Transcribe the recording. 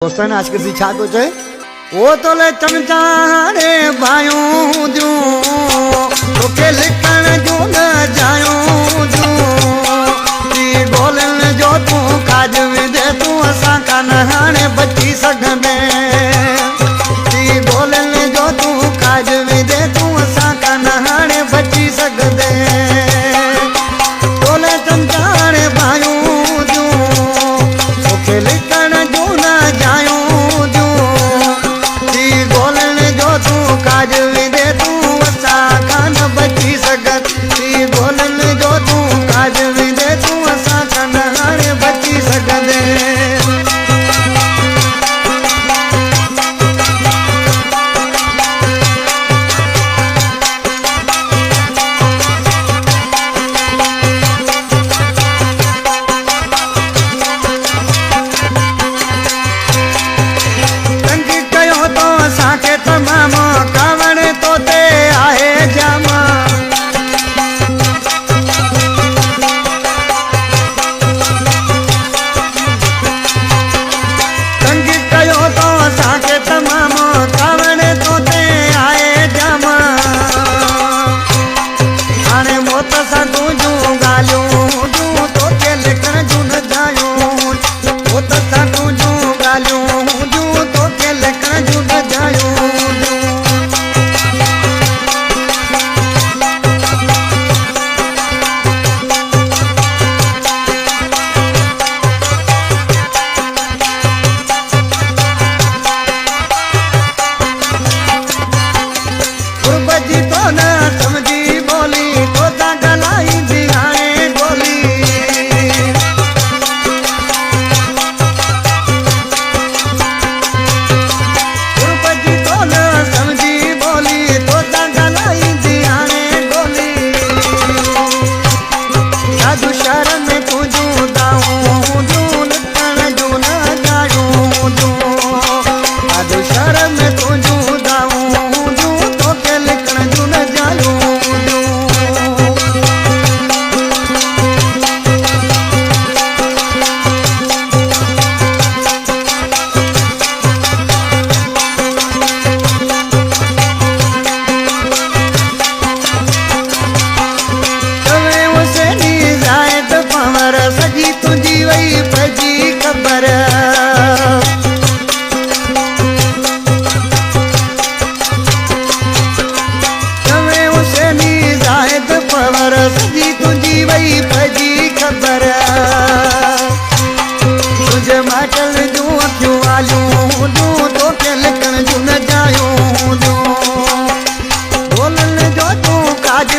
दोस्तों आज के छा तो चे वो तो ले चमचारे भाइयों जो तो के लिखण जो न जायूं जो ती बोलन जो तू काज विदे तू असा का नहाने बची सघंदे ती बोलन जो तू काज विदे तू असा का नहाने बची सघंदे तो ले चमचारे भाइयों जो तो के लिखण जो न जायूं जो ती बोलन जो तू काज विदे तू असा का न बची सघंद ती बोलन जो तू काज विदे तू असा का नहाने बची सघंदे बोलन जो तू काज